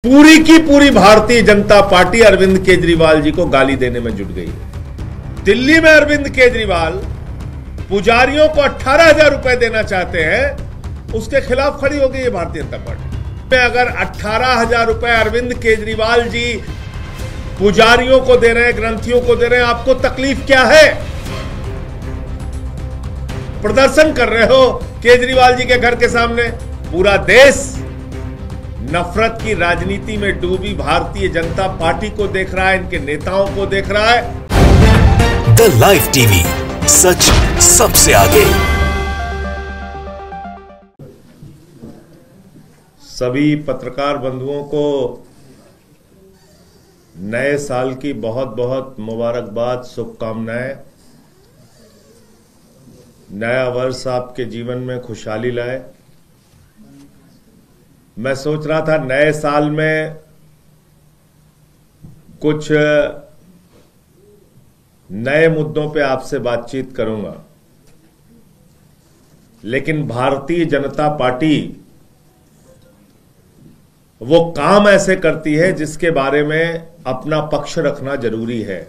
पूरी की पूरी भारतीय जनता पार्टी अरविंद केजरीवाल जी को गाली देने में जुट गई है। दिल्ली में अरविंद केजरीवाल पुजारियों को 18,000 रुपए देना चाहते हैं, उसके खिलाफ खड़ी हो गई है भारतीय जनता पार्टी। अगर 18,000 रुपए अरविंद केजरीवाल जी पुजारियों को दे रहे हैं, ग्रंथियों को दे रहे हैं, आपको तकलीफ क्या है? प्रदर्शन कर रहे हो केजरीवाल जी के घर के सामने। पूरा देश नफरत की राजनीति में डूबी भारतीय जनता पार्टी को देख रहा है, इनके नेताओं को देख रहा है। द लाइव टीवी, सच सबसे आगे। सभी पत्रकार बंधुओं को नए साल की बहुत बहुत मुबारकबाद, शुभकामनाएं। नया वर्ष आपके जीवन में खुशहाली लाए। मैं सोच रहा था नए साल में कुछ नए मुद्दों पे आपसे बातचीत करूंगा, लेकिन भारतीय जनता पार्टी वो काम ऐसे करती है जिसके बारे में अपना पक्ष रखना जरूरी है।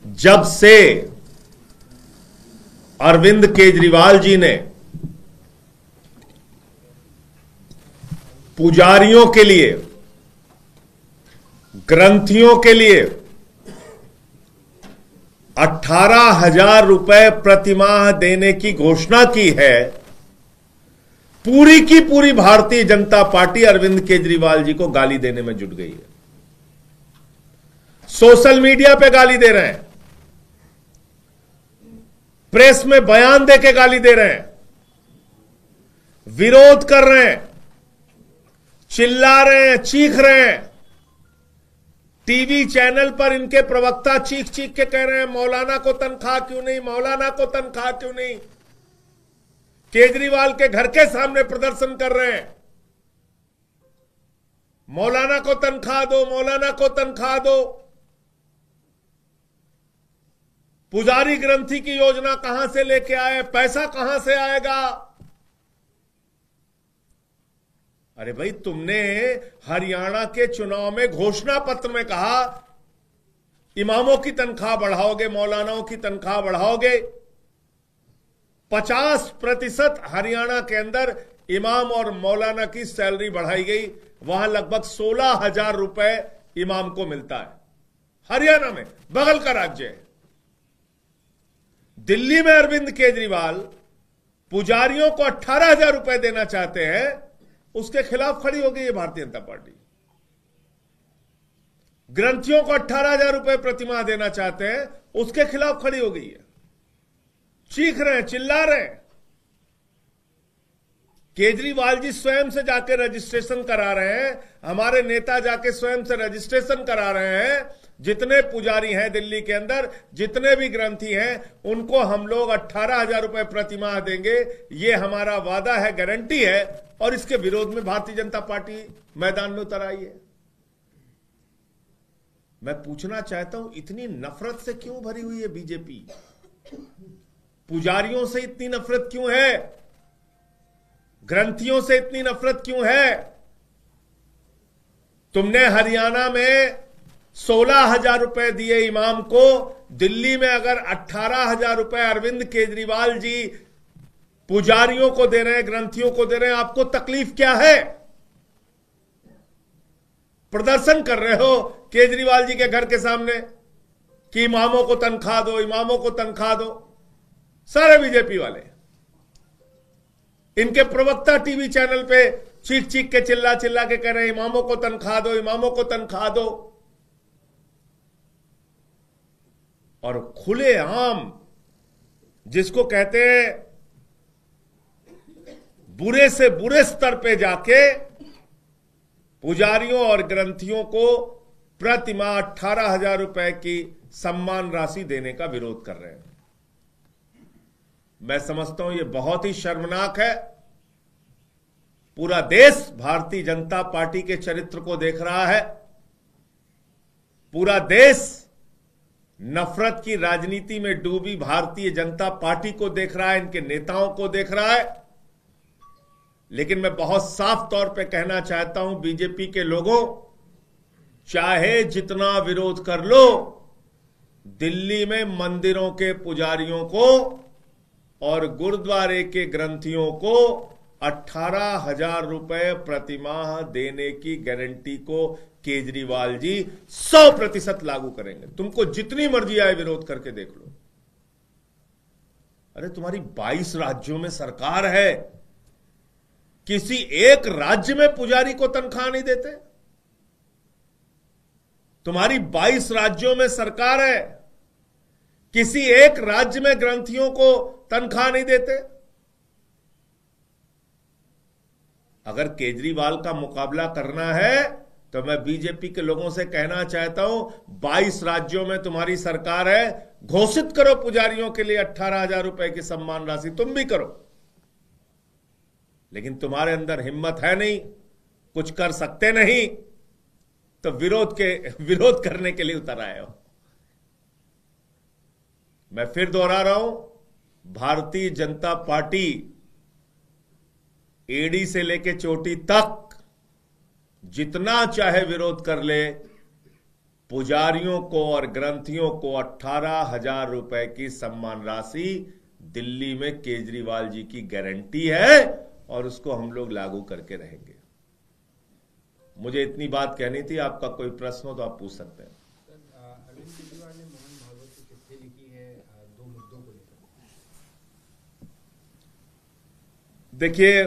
जब से अरविंद केजरीवाल जी ने पुजारियों के लिए, ग्रंथियों के लिए 18,000 रुपए प्रतिमाह देने की घोषणा की है, पूरी की पूरी भारतीय जनता पार्टी अरविंद केजरीवाल जी को गाली देने में जुट गई है। सोशल मीडिया पे गाली दे रहे हैं, प्रेस में बयान देके गाली दे रहे हैं, विरोध कर रहे हैं, चिल्ला रहे हैं, चीख रहे हैं। टीवी चैनल पर इनके प्रवक्ता चीख चीख के कह रहे हैं मौलाना को तनख्वाह क्यों नहीं, मौलाना को तनख्वाह क्यों नहीं। केजरीवाल के घर के सामने प्रदर्शन कर रहे हैं, मौलाना को तनख्वाह दो, मौलाना को तनख्वाह दो। पुजारी ग्रंथि की योजना कहां से लेके आए, पैसा कहां से आएगा? अरे भाई, तुमने हरियाणा के चुनाव में घोषणा पत्र में कहा इमामों की तनख्वाह बढ़ाओगे, मौलानाओं की तनख्वाह बढ़ाओगे। 50% हरियाणा के अंदर इमाम और मौलाना की सैलरी बढ़ाई गई। वहां लगभग 16,000 रुपए इमाम को मिलता है हरियाणा में, बगल का राज्य है। दिल्ली में अरविंद केजरीवाल पुजारियों को 18,000 रुपए देना चाहते हैं, उसके खिलाफ खड़ी हो गई है भारतीय जनता पार्टी। ग्रंथियों को 18,000 रुपए प्रतिमाह देना चाहते हैं, उसके खिलाफ खड़ी हो गई है। चीख रहे हैं, चिल्ला रहे हैं। केजरीवाल जी स्वयं से जाके रजिस्ट्रेशन करा रहे हैं, हमारे नेता जाके स्वयं से रजिस्ट्रेशन करा रहे हैं। जितने पुजारी हैं दिल्ली के अंदर, जितने भी ग्रंथी हैं, उनको हम लोग 18,000 रुपए प्रतिमाह देंगे, ये हमारा वादा है, गारंटी है। और इसके विरोध में भारतीय जनता पार्टी मैदान में उतर आई है। मैं पूछना चाहता हूं, इतनी नफरत से क्यों भरी हुई है बीजेपी? पुजारियों से इतनी नफरत क्यों है? ग्रंथियों से इतनी नफरत क्यों है? तुमने हरियाणा में 16,000 रुपए दिए इमाम को, दिल्ली में अगर 18,000 रुपए अरविंद केजरीवाल जी पुजारियों को दे रहे हैं, ग्रंथियों को दे रहे हैं, आपको तकलीफ क्या है? प्रदर्शन कर रहे हो केजरीवाल जी के घर के सामने कि इमामों को तनख्वाह दो, इमामों को तनख्वाह दो। सारे बीजेपी वाले, इनके प्रवक्ता टीवी चैनल पे चीख चीख के, चिल्ला चिल्ला के कह रहे हैं इमामों को तनख्वाह दो, इमामों को तनख्वाह दो। और खुलेआम जिसको कहते हैं बुरे से बुरे स्तर पे जाके पुजारियों और ग्रंथियों को प्रतिमाह 18,000 रुपए की सम्मान राशि देने का विरोध कर रहे हैं। मैं समझता हूं यह बहुत ही शर्मनाक है। पूरा देश भारतीय जनता पार्टी के चरित्र को देख रहा है। पूरा देश नफरत की राजनीति में डूबी भारतीय जनता पार्टी को देख रहा है, इनके नेताओं को देख रहा है। लेकिन मैं बहुत साफ तौर पे कहना चाहता हूं बीजेपी के लोगों, चाहे जितना विरोध कर लो, दिल्ली में मंदिरों के पुजारियों को और गुरुद्वारे के ग्रंथियों को 18,000 रुपए प्रतिमाह देने की गारंटी को केजरीवाल जी 100% लागू करेंगे। तुमको जितनी मर्जी आए विरोध करके देख लो। अरे तुम्हारी 22 राज्यों में सरकार है, किसी एक राज्य में पुजारी को तनख्वाह नहीं देते? तुम्हारी 22 राज्यों में सरकार है, किसी एक राज्य में ग्रंथियों को तनख्वाह नहीं देते? अगर केजरीवाल का मुकाबला करना है तो मैं बीजेपी के लोगों से कहना चाहता हूं, 22 राज्यों में तुम्हारी सरकार है, घोषित करो पुजारियों के लिए 18,000 रुपए की सम्मान राशि, तुम भी करो। लेकिन तुम्हारे अंदर हिम्मत है नहीं, कुछ कर सकते नहीं, तो विरोध करने के लिए उतर आए हो। मैं फिर दोहरा रहा हूं, भारतीय जनता पार्टी एड़ी से लेके चोटी तक जितना चाहे विरोध कर ले, पुजारियों को और ग्रंथियों को 18,000 रुपए की सम्मान राशि दिल्ली में केजरीवाल जी की गारंटी है और उसको हम लोग लागू करके रहेंगे। मुझे इतनी बात कहनी थी। आपका कोई प्रश्न हो तो आप पूछ सकते हैं। अरविंद केजरीवाल ने मोहन भागवत को चिट्ठी लिखी है 2 मुद्दों को लेकर। देखिए,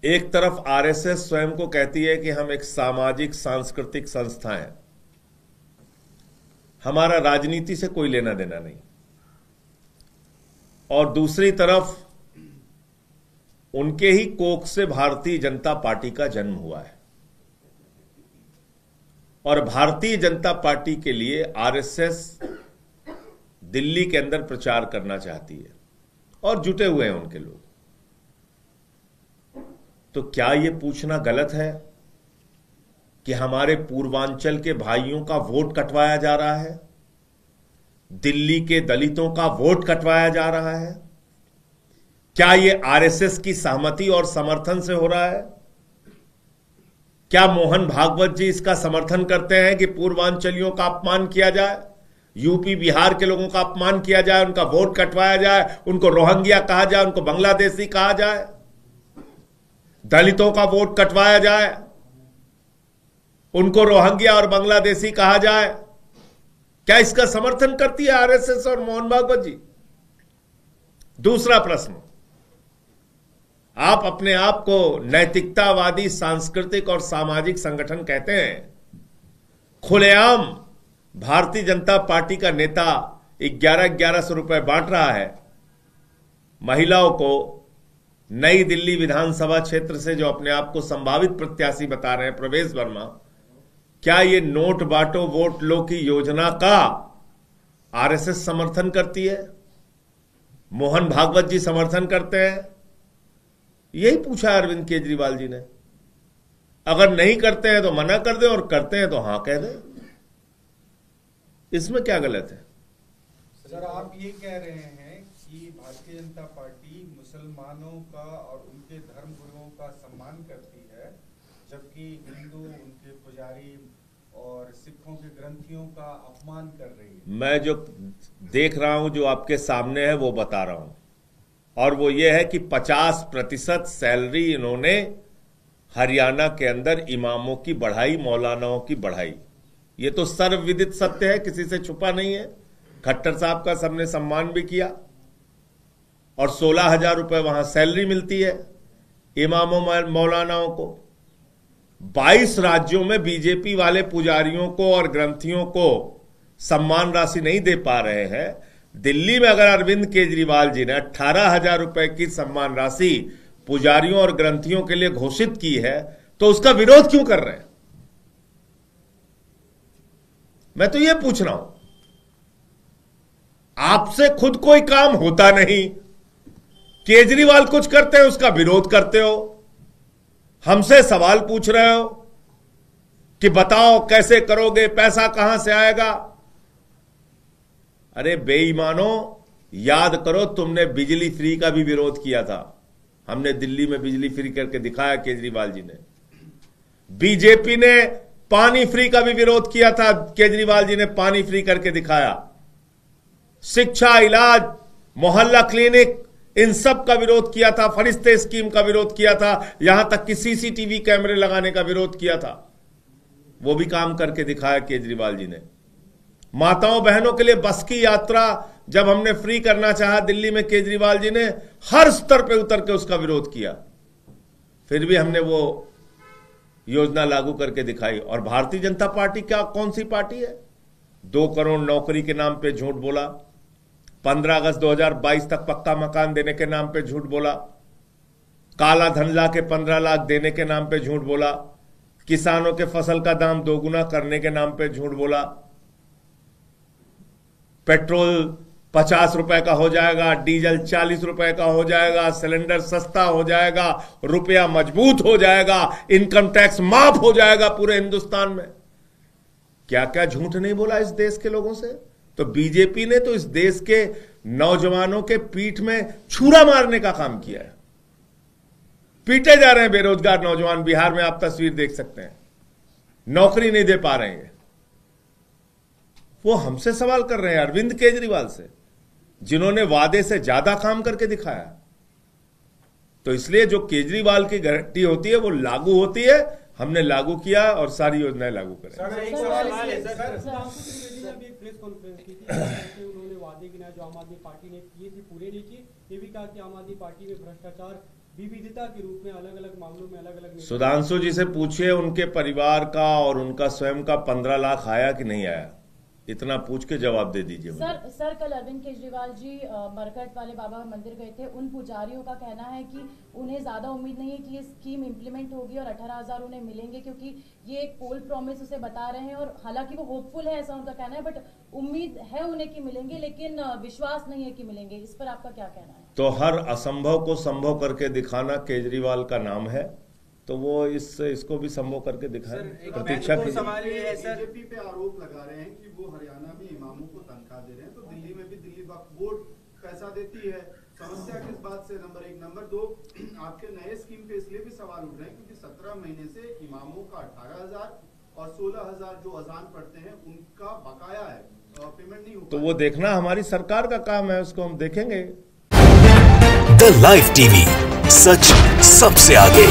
एक तरफ आरएसएस स्वयं को कहती है कि हम एक सामाजिक सांस्कृतिक संस्था हैं, हमारा राजनीति से कोई लेना देना नहीं, और दूसरी तरफ उनके ही कोख से भारतीय जनता पार्टी का जन्म हुआ है और भारतीय जनता पार्टी के लिए आरएसएस दिल्ली के अंदर प्रचार करना चाहती है और जुटे हुए हैं उनके लोग। तो क्या यह पूछना गलत है कि हमारे पूर्वांचल के भाइयों का वोट कटवाया जा रहा है, दिल्ली के दलितों का वोट कटवाया जा रहा है? क्या यह आरएसएस की सहमति और समर्थन से हो रहा है? क्या मोहन भागवत जी इसका समर्थन करते हैं कि पूर्वांचलियों का अपमान किया जाए, यूपी बिहार के लोगों का अपमान किया जाए, उनका वोट कटवाया जाए, उनको रोहिंग्या कहा जाए, उनको बांग्लादेशी कहा जाए, दलितों का वोट कटवाया जाए, उनको रोहिंग्या और बांग्लादेशी कहा जाए? क्या इसका समर्थन करती है आरएसएस और मोहन भागवत जी? दूसरा प्रश्न, आप अपने आप को नैतिकतावादी सांस्कृतिक और सामाजिक संगठन कहते हैं, खुलेआम भारतीय जनता पार्टी का नेता 1100 रुपए बांट रहा है महिलाओं को। नई दिल्ली विधानसभा क्षेत्र से जो अपने आप को संभावित प्रत्याशी बता रहे हैं प्रवेश वर्मा, क्या ये नोट बांटो वोट लो की योजना का आरएसएस समर्थन करती है, मोहन भागवत जी समर्थन करते हैं? यही पूछा अरविंद केजरीवाल जी ने। अगर नहीं करते हैं तो मना कर दें और करते हैं तो हां कह दें, इसमें क्या गलत है? सर, आप ये कह रहे हैं कि भारतीय जनता पार्टी मुसलमानों का और उनके धर्म गुरुओं का सम्मान करती है, जबकि हिंदू, उनके पुजारी और सिखों के ग्रंथियों का अपमान कर रही है। मैं जो देख रहा हूं, जो आपके सामने है, वो बता रहा हूं, और वो ये है कि 50% सैलरी इन्होंने हरियाणा के अंदर इमामों की बढ़ाई, मौलानाओं की बढ़ाई। ये तो सर्वविदित सत्य है, किसी से छुपा नहीं है। खट्टर साहब का सबने सम्मान भी किया और 16,000 रुपए वहां सैलरी मिलती है इमामों मौलानाओं को। 22 राज्यों में बीजेपी वाले पुजारियों को और ग्रंथियों को सम्मान राशि नहीं दे पा रहे हैं। दिल्ली में अगर अरविंद केजरीवाल जी ने 18,000 रुपए की सम्मान राशि पुजारियों और ग्रंथियों के लिए घोषित की है, तो उसका विरोध क्यों कर रहे हैं? मैं तो यह पूछ रहा हूं, आपसे खुद कोई काम होता नहीं, केजरीवाल कुछ करते हैं उसका विरोध करते हो, हमसे सवाल पूछ रहे हो कि बताओ कैसे करोगे, पैसा कहां से आएगा? अरे बेईमानों, याद करो तुमने बिजली फ्री का भी विरोध किया था, हमने दिल्ली में बिजली फ्री करके दिखाया केजरीवाल जी ने। बीजेपी ने पानी फ्री का भी विरोध किया था, केजरीवाल जी ने पानी फ्री करके दिखाया। शिक्षा, इलाज, मोहल्ला क्लिनिक, इन सब का विरोध किया था। फरिश्ते स्कीम का विरोध किया था, यहां तक कि सीसीटीवी कैमरे लगाने का विरोध किया था। वो भी काम करके दिखाया केजरीवाल जी ने। माताओं बहनों के लिए बस की यात्रा जब हमने फ्री करना चाहा दिल्ली में, केजरीवाल जी ने हर स्तर पे उतर के उसका विरोध किया। फिर भी हमने वो योजना लागू करके दिखाई। और भारतीय जनता पार्टी क्या कौन सी पार्टी है? 2 करोड़ नौकरी के नाम पे झूठ बोला, 15 अगस्त 2022 तक पक्का मकान देने के नाम पे झूठ बोला, काला धन ला के 15 लाख देने के नाम पे झूठ बोला, किसानों के फसल का दाम दोगुना करने के नाम पे झूठ बोला, पेट्रोल 50 रुपए का हो जाएगा, डीजल 40 रुपए का हो जाएगा, सिलेंडर सस्ता हो जाएगा, रुपया मजबूत हो जाएगा, इनकम टैक्स माफ हो जाएगा पूरे हिंदुस्तान में। क्या क्या झूठ नहीं बोला इस देश के लोगों से। तो बीजेपी ने तो इस देश के नौजवानों के पीठ में छुरा मारने का काम किया है। पीटे जा रहे हैं बेरोजगार नौजवान। बिहार में आप तस्वीर देख सकते हैं, नौकरी नहीं दे पा रहे हैं। वो हमसे सवाल कर रहे हैं, अरविंद केजरीवाल से, जिन्होंने वादे से ज्यादा काम करके दिखाया। तो इसलिए जो केजरीवाल की गारंटी होती है वो लागू होती है। हमने लागू किया और सारी योजनाएं लागू करें। प्रेस कॉन्फ्रेंस की थी, उन्होंने वादे गिनाए जो आम आदमी पार्टी ने किए थे, पूरे नहीं किए। ये भी कहा कि आम आदमी पार्टी में भ्रष्टाचार विविधता के रूप में अलग अलग मामलों में अलग अलग। सुधांशु जी से पूछिए उनके परिवार का और उनका स्वयं का 15 लाख आया कि नहीं आया, इतना पूछ के जवाब दे दीजिए। सर कल अरविंद केजरीवाल जी मरकट वाले बाबा मंदिर गए थे। उन पुजारियों का कहना है कि उन्हें ज्यादा उम्मीद नहीं है कि ये स्कीम इंप्लीमेंट होगी और 18,000 उन्हें मिलेंगे, क्योंकि ये एक पोल प्रॉमिस उसे बता रहे हैं। और हालांकि वो होपफुल है, ऐसा उनका कहना है, बट उम्मीद है उन्हें कि मिलेंगे, लेकिन विश्वास नहीं है कि मिलेंगे। इस पर आपका क्या कहना है? तो हर असंभव को संभव करके दिखाना केजरीवाल का नाम है, तो वो इसको भी संभव करके दिखाए। प्रतीक्षा की सवाल ये है सर, बीजेपी पे आरोप लगा रहे हैं कि वो हरियाणा में इमामों को तनख्वाह दे रहे हैं, तो दिल्ली में भी दिल्ली वक्फ बोर्ड पैसा देती है। समस्या किस बात से? नंबर 1। नंबर 2, आपके नए स्कीम पे इसलिए भी सवाल उठ रहे हैं क्योंकि 17 महीने से इमामों का 18,000 और 16,000 जो अजान पढ़ते हैं उनका बकाया है, पेमेंट नहीं हो। तो वो देखना हमारी सरकार का काम है, उसको हम देखेंगे। द लाइव टीवी, सच सबसे आगे।